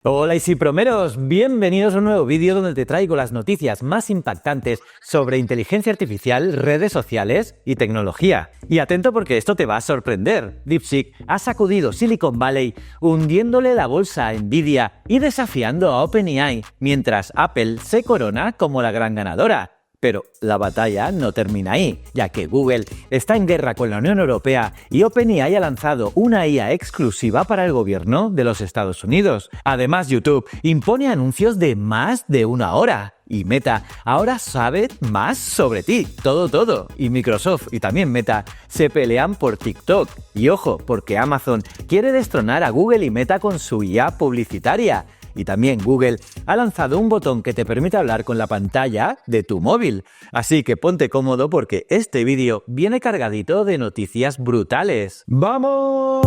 Hola Easypromeros, bienvenidos a un nuevo vídeo donde te traigo las noticias más impactantes sobre inteligencia artificial, redes sociales y tecnología. Y atento porque esto te va a sorprender. DeepSeek ha sacudido Silicon Valley hundiéndole la bolsa a Nvidia y desafiando a OpenAI, mientras Apple se corona como la gran ganadora. Pero la batalla no termina ahí, ya que Google está en guerra con la Unión Europea y OpenAI ha lanzado una IA exclusiva para el gobierno de los Estados Unidos. Además, YouTube impone anuncios de más de una hora. Y Meta ahora sabe más sobre ti, todo. Y Microsoft y también Meta se pelean por TikTok. Y ojo, porque Amazon quiere destronar a Google y Meta con su IA publicitaria. Y también Google ha lanzado un botón que te permite hablar con la pantalla de tu móvil. Así que ponte cómodo porque este vídeo viene cargadito de noticias brutales. ¡Vamos!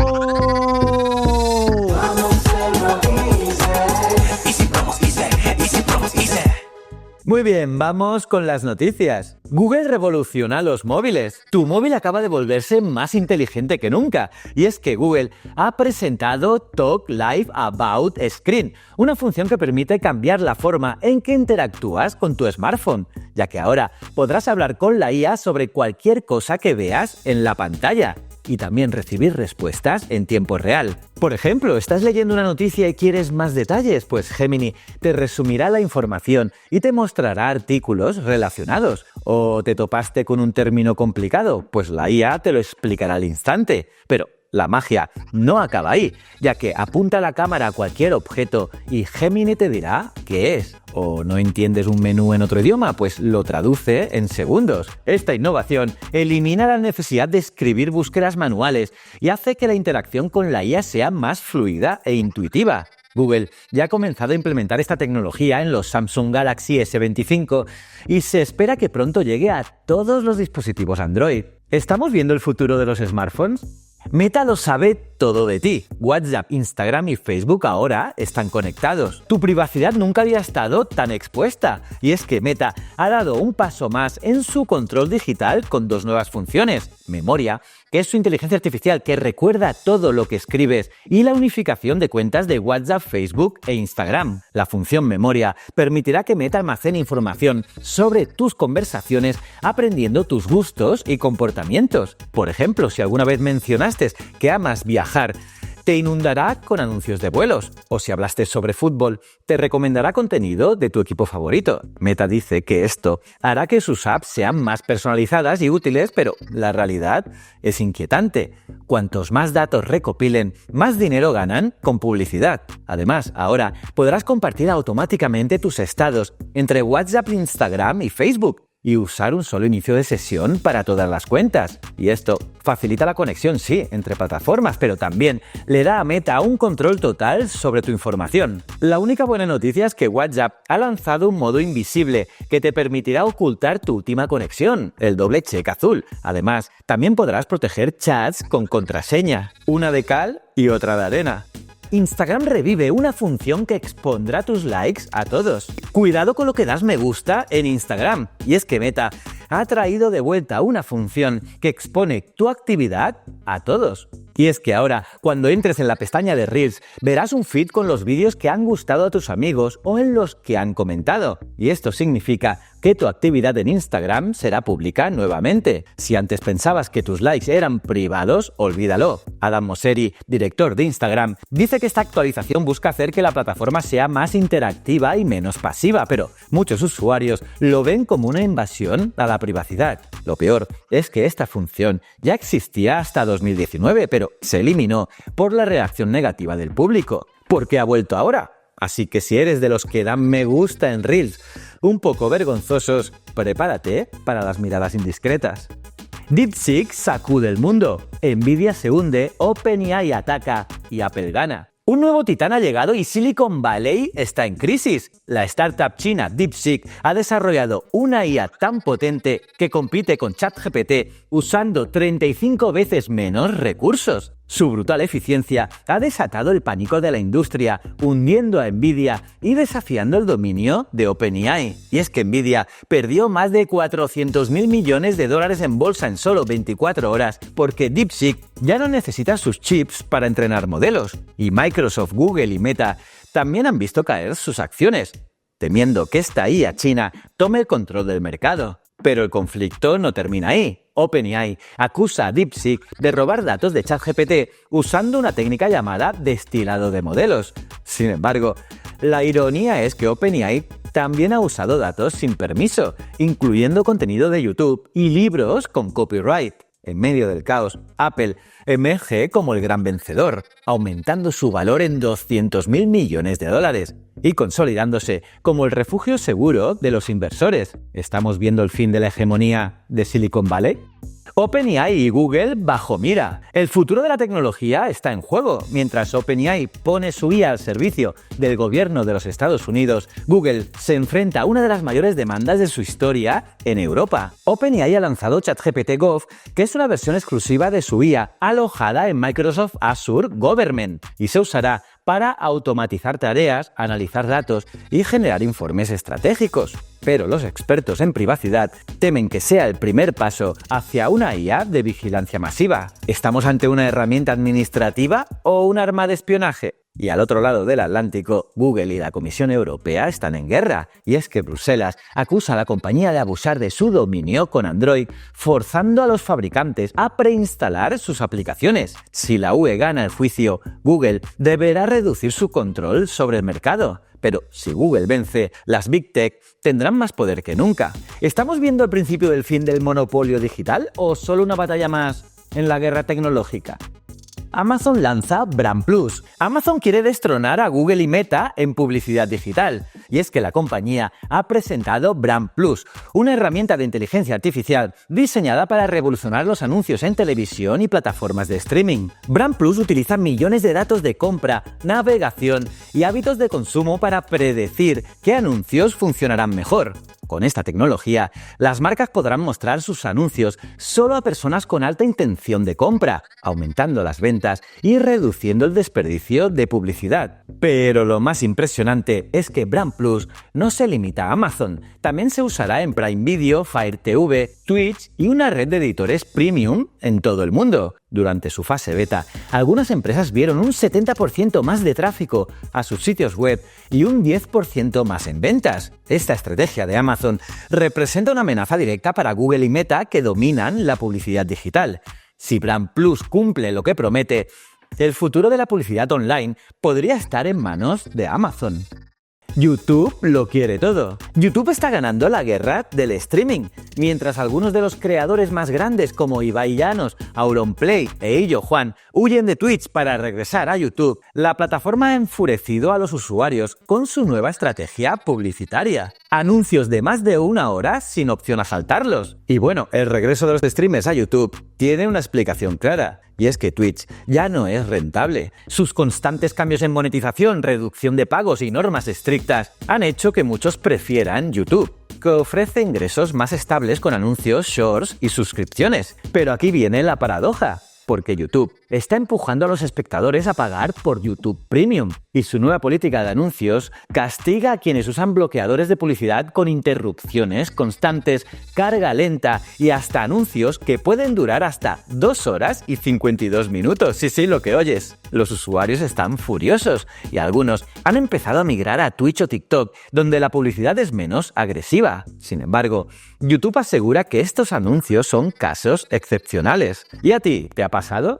Muy bien, vamos con las noticias. Google revoluciona los móviles. Tu móvil acaba de volverse más inteligente que nunca. Y es que Google ha presentado Talk Live About Screen, una función que permite cambiar la forma en que interactúas con tu smartphone, ya que ahora podrás hablar con la IA sobre cualquier cosa que veas en la pantalla. Y también recibir respuestas en tiempo real. Por ejemplo, ¿estás leyendo una noticia y quieres más detalles? Pues Gemini te resumirá la información y te mostrará artículos relacionados. ¿O te topaste con un término complicado? Pues la IA te lo explicará al instante. Pero la magia no acaba ahí, ya que apunta la cámara a cualquier objeto y Gemini te dirá qué es. ¿O no entiendes un menú en otro idioma? Pues lo traduce en segundos. Esta innovación elimina la necesidad de escribir búsquedas manuales y hace que la interacción con la IA sea más fluida e intuitiva. Google ya ha comenzado a implementar esta tecnología en los Samsung Galaxy S25 y se espera que pronto llegue a todos los dispositivos Android. ¿Estamos viendo el futuro de los smartphones? Meta lo sabe todo de ti. WhatsApp, Instagram y Facebook ahora están conectados. Tu privacidad nunca había estado tan expuesta. Y es que Meta ha dado un paso más en su control digital con dos nuevas funciones. Memoria, que es su inteligencia artificial que recuerda todo lo que escribes, y la unificación de cuentas de WhatsApp, Facebook e Instagram. La función Memoria permitirá que Meta almacene información sobre tus conversaciones aprendiendo tus gustos y comportamientos. Por ejemplo, si alguna vez mencionaste que amas viajar, te inundará con anuncios de vuelos, o si hablaste sobre fútbol, te recomendará contenido de tu equipo favorito. Meta dice que esto hará que sus apps sean más personalizadas y útiles, pero la realidad es inquietante. Cuantos más datos recopilen, más dinero ganan con publicidad. Además, ahora podrás compartir automáticamente tus estados entre WhatsApp, Instagram y Facebook, y usar un solo inicio de sesión para todas las cuentas. Y esto facilita la conexión, sí, entre plataformas, pero también le da a Meta un control total sobre tu información. La única buena noticia es que WhatsApp ha lanzado un modo invisible que te permitirá ocultar tu última conexión, el doble check azul. Además, también podrás proteger chats con contraseña, una de cal y otra de arena. Instagram revive una función que expondrá tus likes a todos. Cuidado con lo que das me gusta en Instagram. Y es que Meta ha traído de vuelta una función que expone tu actividad a todos. Y es que ahora, cuando entres en la pestaña de Reels, verás un feed con los vídeos que han gustado a tus amigos o en los que han comentado. Y esto significa que tu actividad en Instagram será pública nuevamente. Si antes pensabas que tus likes eran privados, olvídalo. Adam Mosseri, director de Instagram, dice que esta actualización busca hacer que la plataforma sea más interactiva y menos pasiva, pero muchos usuarios lo ven como una invasión a la privacidad. Lo peor es que esta función ya existía hasta 2019, pero se eliminó por la reacción negativa del público. ¿Por qué ha vuelto ahora? Así que si eres de los que dan me gusta en Reels un poco vergonzosos, prepárate para las miradas indiscretas. DeepSeek sacude el mundo, Nvidia se hunde, OpenAI ataca y Apple gana. Un nuevo titán ha llegado y Silicon Valley está en crisis. La startup china DeepSeek ha desarrollado una IA tan potente que compite con ChatGPT usando 35 veces menos recursos. Su brutal eficiencia ha desatado el pánico de la industria, hundiendo a Nvidia y desafiando el dominio de OpenAI. Y es que Nvidia perdió más de 400.000 millones de dólares en bolsa en solo 24 horas porque DeepSeek ya no necesita sus chips para entrenar modelos. Y Microsoft, Google y Meta también han visto caer sus acciones, temiendo que esta IA china tome el control del mercado. Pero el conflicto no termina ahí. OpenAI acusa a DeepSeek de robar datos de ChatGPT usando una técnica llamada destilado de modelos. Sin embargo, la ironía es que OpenAI también ha usado datos sin permiso, incluyendo contenido de YouTube y libros con copyright. En medio del caos, Apple emerge como el gran vencedor, aumentando su valor en $200.000 millones y consolidándose como el refugio seguro de los inversores. ¿Estamos viendo el fin de la hegemonía de Silicon Valley? OpenAI y Google bajo mira. El futuro de la tecnología está en juego. Mientras OpenAI pone su IA al servicio del gobierno de los Estados Unidos, Google se enfrenta a una de las mayores demandas de su historia en Europa. OpenAI ha lanzado ChatGPT Gov, que es una versión exclusiva de su IA alojada en Microsoft Azure Government y se usará para automatizar tareas, analizar datos y generar informes estratégicos. Pero los expertos en privacidad temen que sea el primer paso hacia una IA de vigilancia masiva. ¿Estamos ante una herramienta administrativa o un arma de espionaje? Y al otro lado del Atlántico, Google y la Comisión Europea están en guerra, y es que Bruselas acusa a la compañía de abusar de su dominio con Android, forzando a los fabricantes a preinstalar sus aplicaciones. Si la UE gana el juicio, Google deberá reducir su control sobre el mercado. Pero si Google vence, las Big Tech tendrán más poder que nunca. ¿Estamos viendo el principio del fin del monopolio digital o solo una batalla más en la guerra tecnológica? Amazon lanza Brand Plus. Amazon quiere destronar a Google y Meta en publicidad digital. Y es que la compañía ha presentado Brand Plus, una herramienta de inteligencia artificial diseñada para revolucionar los anuncios en televisión y plataformas de streaming. Brand Plus utiliza millones de datos de compra, navegación y hábitos de consumo para predecir qué anuncios funcionarán mejor. Con esta tecnología, las marcas podrán mostrar sus anuncios solo a personas con alta intención de compra, aumentando las ventas y reduciendo el desperdicio de publicidad. Pero lo más impresionante es que Brand Plus no se limita a Amazon, también se usará en Prime Video, Fire TV, Twitch y una red de editores premium en todo el mundo. Durante su fase beta, algunas empresas vieron un 70% más de tráfico a sus sitios web y un 10% más en ventas. Esta estrategia de Amazon representa una amenaza directa para Google y Meta, que dominan la publicidad digital. Si Brand Plus cumple lo que promete, el futuro de la publicidad online podría estar en manos de Amazon. YouTube lo quiere todo. YouTube está ganando la guerra del streaming. Mientras algunos de los creadores más grandes como Ibai Llanos, Auronplay e Illo Juan huyen de Twitch para regresar a YouTube, la plataforma ha enfurecido a los usuarios con su nueva estrategia publicitaria. Anuncios de más de una hora sin opción a saltarlos. Y bueno, el regreso de los streamers a YouTube tiene una explicación clara. Y es que Twitch ya no es rentable. Sus constantes cambios en monetización, reducción de pagos y normas estrictas han hecho que muchos prefieran YouTube, que ofrece ingresos más estables con anuncios, shorts y suscripciones. Pero aquí viene la paradoja, porque YouTube está empujando a los espectadores a pagar por YouTube Premium, y su nueva política de anuncios castiga a quienes usan bloqueadores de publicidad con interrupciones constantes, carga lenta y hasta anuncios que pueden durar hasta 2 horas y 52 minutos. Sí, lo que oyes. Los usuarios están furiosos y algunos han empezado a migrar a Twitch o TikTok, donde la publicidad es menos agresiva. Sin embargo, YouTube asegura que estos anuncios son casos excepcionales. ¿Y a ti te ha pasado?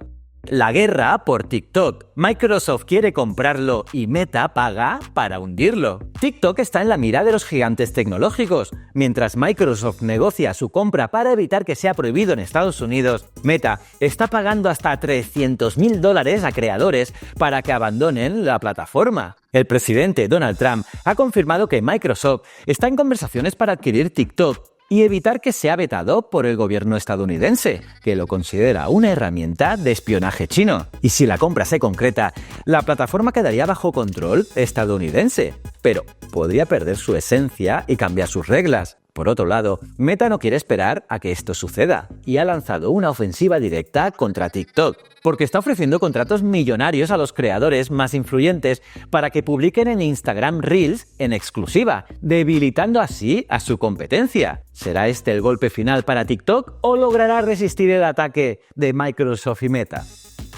La guerra por TikTok. Microsoft quiere comprarlo y Meta paga para hundirlo. TikTok está en la mira de los gigantes tecnológicos. Mientras Microsoft negocia su compra para evitar que sea prohibido en Estados Unidos, Meta está pagando hasta $300.000 a creadores para que abandonen la plataforma. El presidente Donald Trump ha confirmado que Microsoft está en conversaciones para adquirir TikTok y evitar que sea vetado por el gobierno estadounidense, que lo considera una herramienta de espionaje chino. Y si la compra se concreta, la plataforma quedaría bajo control estadounidense, pero podría perder su esencia y cambiar sus reglas. Por otro lado, Meta no quiere esperar a que esto suceda y ha lanzado una ofensiva directa contra TikTok, porque está ofreciendo contratos millonarios a los creadores más influyentes para que publiquen en Instagram Reels en exclusiva, debilitando así a su competencia. ¿Será este el golpe final para TikTok o logrará resistir el ataque de Microsoft y Meta?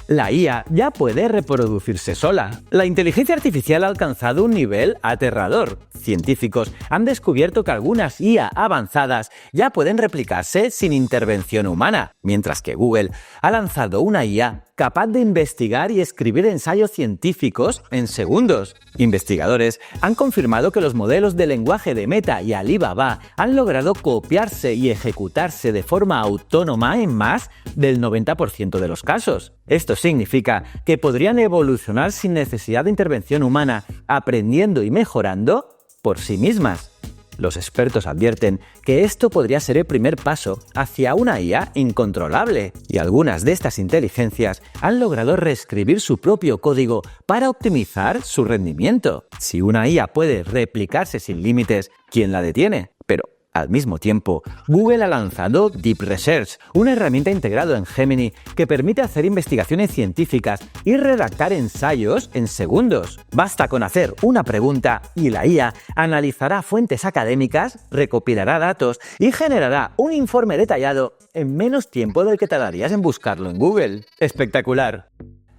La IA ya puede reproducirse sola. La inteligencia artificial ha alcanzado un nivel aterrador. Científicos han descubierto que algunas IA avanzadas ya pueden replicarse sin intervención humana, mientras que Google ha lanzado una IA capaz de investigar y escribir ensayos científicos en segundos. Investigadores han confirmado que los modelos de lenguaje de Meta y Alibaba han logrado copiarse y ejecutarse de forma autónoma en más del 90% de los casos. Esto significa que podrían evolucionar sin necesidad de intervención humana, aprendiendo y mejorando por sí mismas. Los expertos advierten que esto podría ser el primer paso hacia una IA incontrolable, y algunas de estas inteligencias han logrado reescribir su propio código para optimizar su rendimiento. Si una IA puede replicarse sin límites, ¿quién la detiene? Pero al mismo tiempo, Google ha lanzado Deep Research, una herramienta integrada en Gemini que permite hacer investigaciones científicas y redactar ensayos en segundos. Basta con hacer una pregunta y la IA analizará fuentes académicas, recopilará datos y generará un informe detallado en menos tiempo del que tardarías en buscarlo en Google. ¡Espectacular!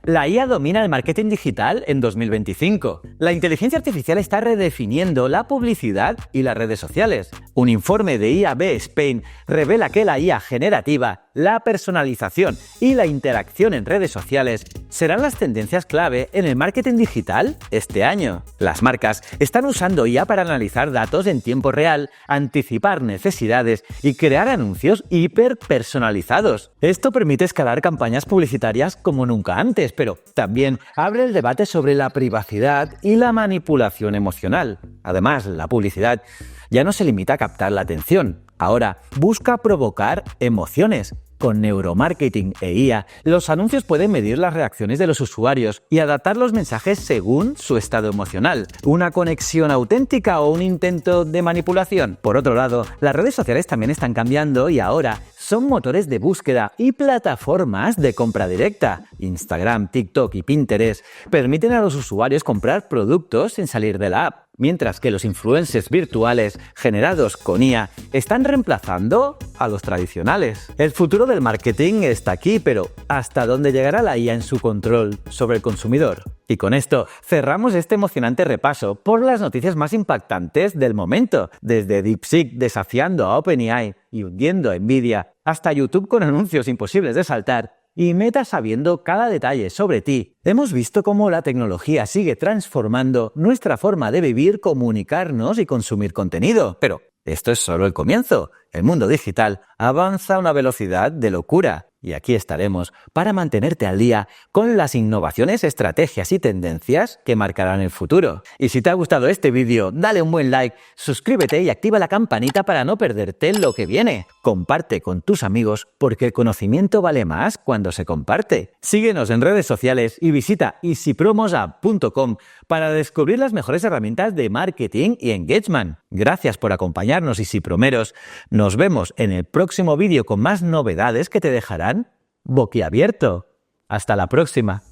La IA domina el marketing digital en 2025. La inteligencia artificial está redefiniendo la publicidad y las redes sociales. Un informe de IAB Spain revela que la IA generativa, la personalización y la interacción en redes sociales serán las tendencias clave en el marketing digital este año. Las marcas están usando IA para analizar datos en tiempo real, anticipar necesidades y crear anuncios hiperpersonalizados. Esto permite escalar campañas publicitarias como nunca antes, pero también abre el debate sobre la privacidad y la manipulación emocional. Además, la publicidad ya no se limita a captar la atención. Ahora busca provocar emociones. Con neuromarketing e IA, los anuncios pueden medir las reacciones de los usuarios y adaptar los mensajes según su estado emocional. ¿Una conexión auténtica o un intento de manipulación? Por otro lado, las redes sociales también están cambiando y ahora son motores de búsqueda y plataformas de compra directa. Instagram, TikTok y Pinterest permiten a los usuarios comprar productos sin salir de la app, mientras que los influencers virtuales generados con IA están reemplazando a los tradicionales. El futuro del marketing está aquí, pero ¿hasta dónde llegará la IA en su control sobre el consumidor? Y con esto cerramos este emocionante repaso por las noticias más impactantes del momento, desde DeepSeek desafiando a OpenAI y hundiendo a Nvidia, hasta YouTube con anuncios imposibles de saltar y Meta sabiendo cada detalle sobre ti. Hemos visto cómo la tecnología sigue transformando nuestra forma de vivir, comunicarnos y consumir contenido. Pero esto es solo el comienzo. El mundo digital avanza a una velocidad de locura. Y aquí estaremos para mantenerte al día con las innovaciones, estrategias y tendencias que marcarán el futuro. Y si te ha gustado este vídeo, dale un buen like, suscríbete y activa la campanita para no perderte lo que viene. Comparte con tus amigos porque el conocimiento vale más cuando se comparte. Síguenos en redes sociales y visita easypromosapp.com para descubrir las mejores herramientas de marketing y engagement. Gracias por acompañarnos, Easypromeros. Nos vemos en el próximo vídeo con más novedades que te dejarán boquiabierto. Hasta la próxima.